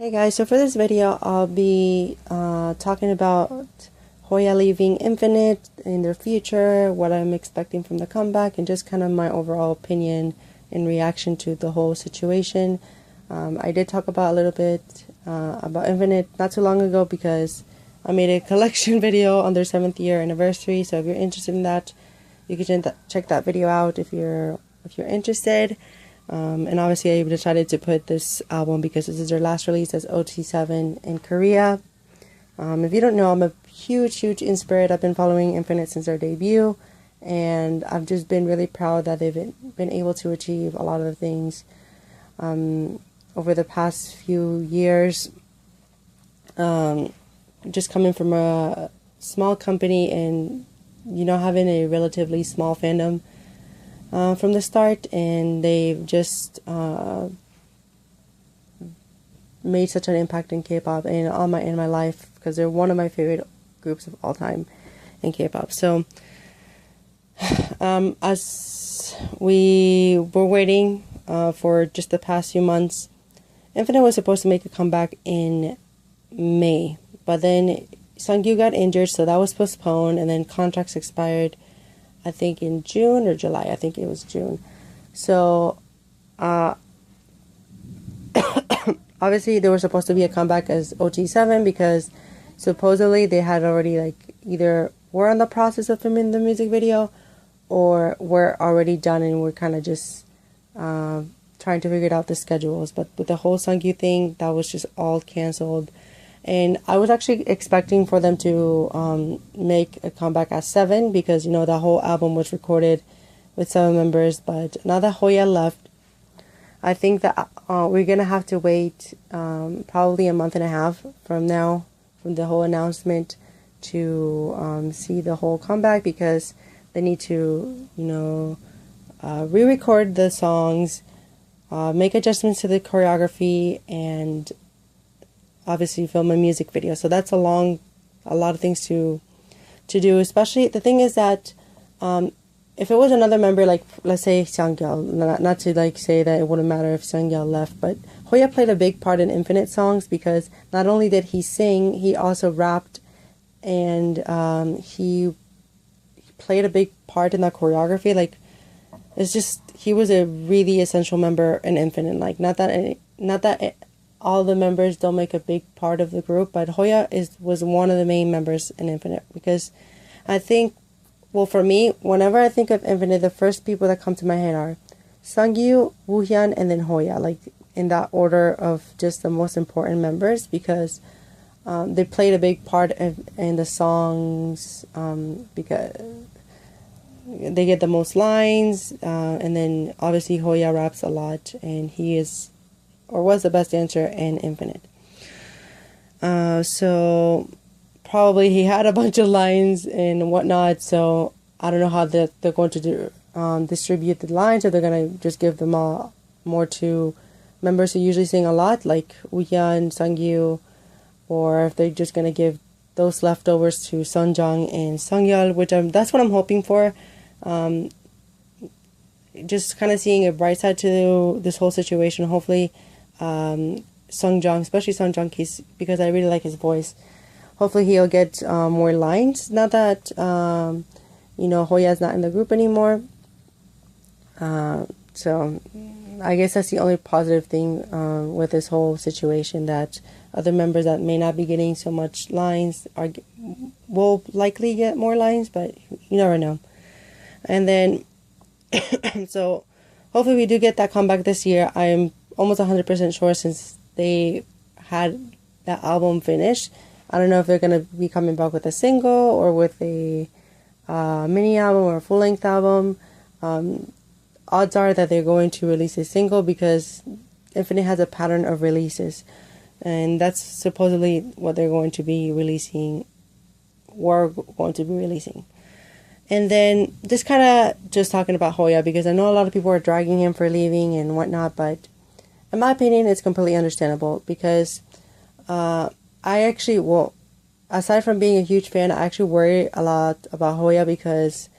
Hey guys, so for this video, I'll be talking about Hoya leaving Infinite in their future, what I'm expecting from the comeback, and just kind of my overall opinion in reaction to the whole situation. I did talk about a little bit about Infinite not too long ago because I made a collection video on their 7th year anniversary. So if you're interested in that, you can check that video out if you're interested. And obviously I decided to put this album because this is their last release as OT7 in Korea. If you don't know, I'm a huge inspired. I've been following Infinite since their debut, and I've just been really proud that they've been able to achieve a lot of the things over the past few years. Just coming from a small company and, having a relatively small fandom from the start, and they've just made such an impact in K-pop and in my life because they're one of my favorite groups of all time in K-pop. So as we were waiting for just the past few months, Infinite was supposed to make a comeback in May, but then Sungyu got injured, so that was postponed, and then contracts expired I think in June or July. I think it was June. So obviously they were supposed to be a comeback as OT7 because supposedly they had already either were in the process of filming the music video or were already done and were kind of just trying to figure out the schedules. But with the whole Sungyu thing, that was just all canceled. And I was actually expecting for them to make a comeback as 7 because, the whole album was recorded with 7 members. But now that Hoya left, I think that we're going to have to wait probably a month and a half from now, from the whole announcement, to see the whole comeback because they need to, re-record the songs, make adjustments to the choreography, and obviously film a music video. So that's a lot of things to do. Especially the thing is that if it was another member, like let's say Seongyul, not to say that it wouldn't matter if Seongyul left, but Hoya played a big part in Infinite songs because not only did he sing, he also rapped, and he played a big part in that choreography. It's just he was a really essential member in Infinite. Not that all the members don't make a big part of the group, but Hoya was one of the main members in Infinite because I think, well, for me, whenever I think of Infinite, the first people that come to my head are Sungyu, Woohyun, and then Hoya, in that order of just the most important members because they played a big part in the songs because they get the most lines, and then obviously Hoya raps a lot, and he is or was the best dancer in Infinite. So probably he had a bunch of lines and whatnot, so I don't know how they're going to distribute the lines, or they're going to just give them all more to members who usually sing a lot, like Woohyun, Sungyu, or if they're just going to give those leftovers to Sunjung and Sungyul, which that's what I'm hoping for. Just kind of seeing a bright side to this whole situation. Hopefully Sungjung, especially Sungjung, because I really like his voice. Hopefully he'll get more lines now that Hoya's not in the group anymore. So I guess that's the only positive thing with this whole situation, that other members that may not be getting so much lines will likely get more lines, but you never know. And then so hopefully we do get that comeback this year. I am almost 100% sure, since they had that album finished. I don't know if they're going to be coming back with a single or with a mini album or a full-length album. Odds are that they're going to release a single because Infinite has a pattern of releases, and that's supposedly what they're going to be releasing. And then just kind of just talking about Hoya, because I know a lot of people are dragging him for leaving and whatnot, but in my opinion, it's completely understandable because I actually, aside from being a huge fan, I actually worry a lot about Hoya because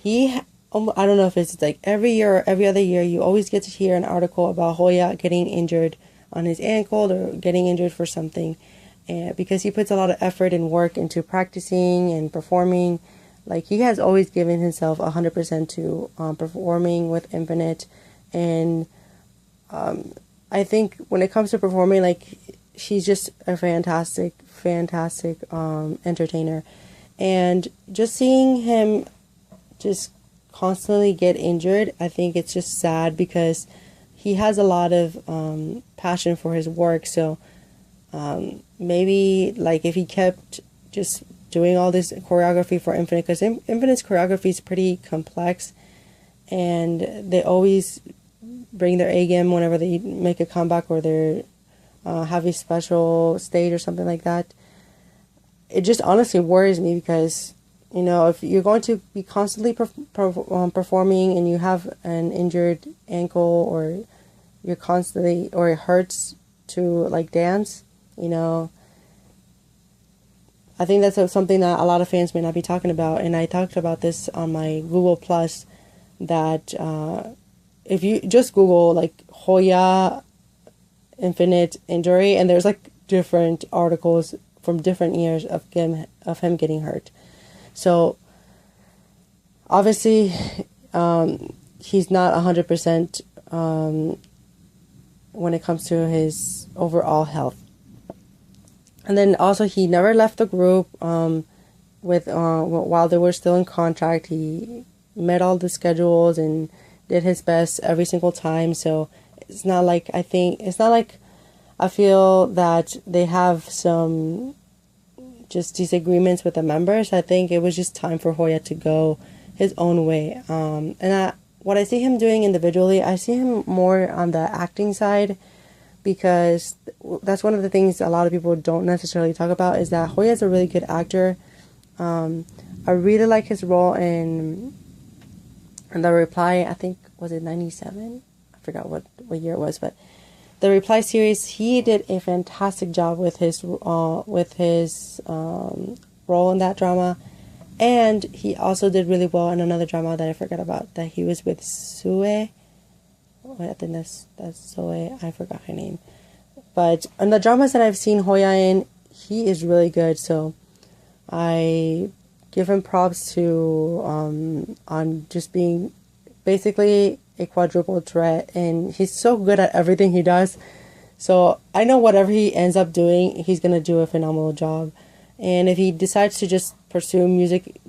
I don't know if it's every year or every other year, you always get to hear an article about Hoya getting injured on his ankle or getting injured for something. And because he puts a lot of effort and work into practicing and performing, like he has always given himself 100% to performing with Infinite. And I think when it comes to performing, like he's just a fantastic entertainer. And just seeing him just constantly get injured, I think it's just sad because he has a lot of passion for his work. So maybe like if he kept just doing all this choreography for Infinite, because Infinite's choreography is pretty complex, and they always bring their A game whenever they make a comeback or they're have a special stage or something like that. It just honestly worries me because, you know, if you're going to be constantly performing and you have an injured ankle or you're constantly, or it hurts to like dance, you know, I think that's something that a lot of fans may not be talking about. And I talked about this on my Google Plus, that if you just Google like Hoya Infinite injury, and there's like different articles from different years of him getting hurt. So obviously he's not 100% when it comes to his overall health. And then also he never left the group while they were still in contract. He met all the schedules and did his best every single time. So it's not like I feel that they have some just disagreements with the members. I think it was just time for Hoya to go his own way. What I see him doing individually, I see him more on the acting side, because that's one of the things a lot of people don't necessarily talk about, is that Hoya is a really good actor. I really like his role in The Reply. I think, was it 97? I forgot what year it was, but The Reply series, he did a fantastic job with his role in that drama. And he also did really well in another drama that I forgot about, that he was with Sue. I think that's Zoe. I forgot her name. But in the dramas that I've seen Hoya in, he is really good. So I give him props to on just being basically a quadruple threat, and he's so good at everything he does. So I know whatever he ends up doing, he's gonna do a phenomenal job. And if he decides to just pursue music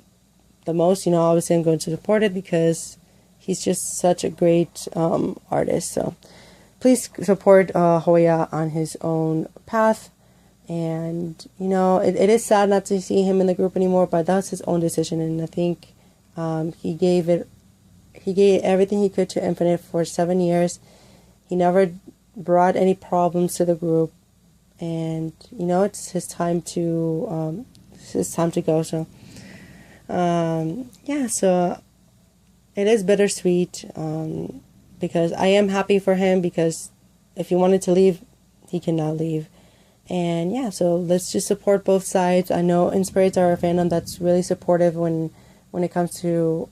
the most, you know, obviously I'm going to support it because he's just such a great artist. So please support Hoya on his own path. And, you know, it is sad not to see him in the group anymore, but that's his own decision. And I think he gave everything he could to Infinite for 7 years. He never brought any problems to the group. And, you know, it's his time to go. So, yeah, so it is bittersweet because I am happy for him, because if he wanted to leave, he cannot leave. And yeah, so let's just support both sides. I know Inspirates are a fandom that's really supportive when it comes to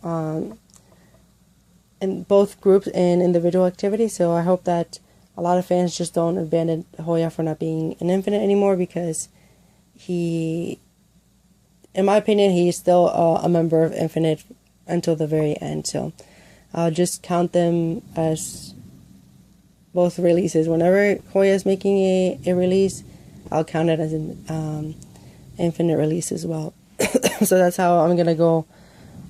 in both groups and individual activities. So I hope that a lot of fans just don't abandon Hoya for not being an Infinite anymore, because he, in my opinion, he's still a member of Infinite until the very end. So I'll just count them as both releases. Whenever Hoya is making a release, I'll count it as an Infinite release as well. So that's how I'm going to go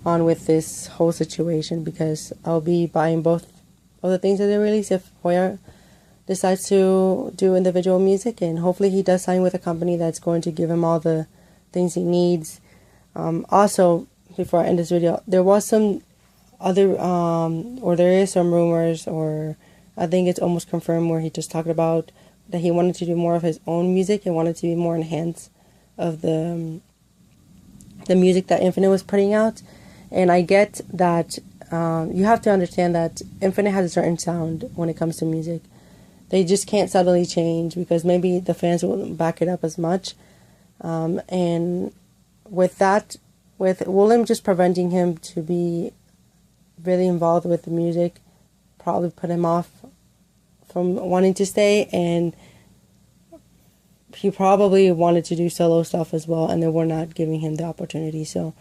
on with this whole situation, because I'll be buying both of the things that they release if Hoya decides to do individual music, and hopefully he does sign with a company that's going to give him all the things he needs. Also, before I end this video, there was some other, or there is some rumors, or I think it's almost confirmed, where he just talked about that he wanted to do more of his own music and wanted to be more in hands of the music that Infinite was putting out. And I get that you have to understand that Infinite has a certain sound when it comes to music. They just can't suddenly change, because maybe the fans won't back it up as much. And with that, with Willem just preventing him to be really involved with the music, probably put him off from wanting to stay, and he probably wanted to do solo stuff as well, and they were not giving him the opportunity. So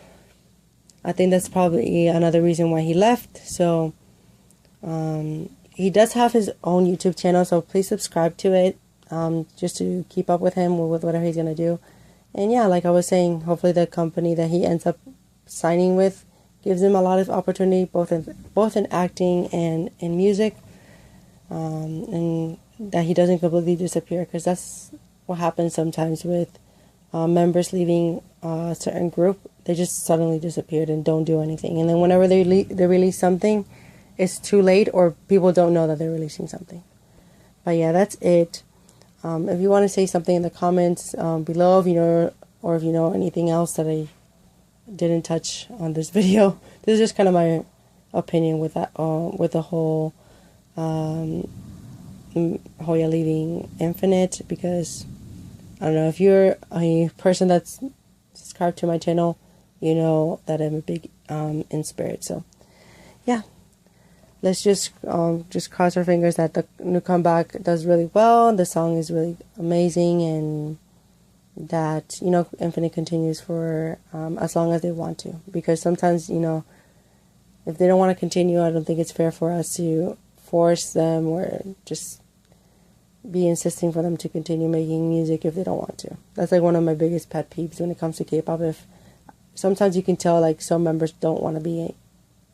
I think that's probably another reason why he left. So he does have his own YouTube channel, so please subscribe to it, just to keep up with him with whatever he's gonna do. And yeah, like I was saying, hopefully the company that he ends up signing with gives him a lot of opportunity, both in acting and in music, and that he doesn't completely disappear, because that's what happens sometimes with members leaving a certain group. They just suddenly disappeared and don't do anything, and then whenever they release something, it's too late, or people don't know that they're releasing something. But yeah, that's it. If you want to say something in the comments below, or if you know anything else that I didn't touch on this video, this is just kind of my opinion with that, with the whole Hoya leaving Infinite, because I don't know, if you're a person that's subscribed to my channel, you know that I'm a big in spirit. So yeah, let's just cross our fingers that the new comeback does really well. The song is really amazing, and that, Infinite continues for as long as they want to. Because sometimes, if they don't want to continue, I don't think it's fair for us to force them, or just be insisting for them to continue making music if they don't want to. That's like one of my biggest pet peeves when it comes to K-pop. If sometimes you can tell like some members don't want to be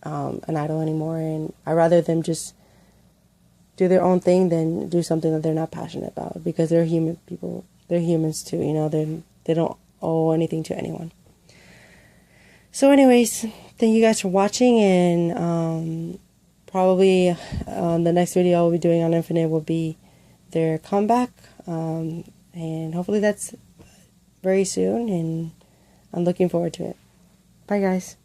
an idol anymore, and I'd rather them just do their own thing than do something that they're not passionate about, because they're human people. They're humans too, they don't owe anything to anyone. So anyways, thank you guys for watching, and probably the next video I'll be doing on Infinite will be their comeback, and hopefully that's very soon, and I'm looking forward to it. Bye guys.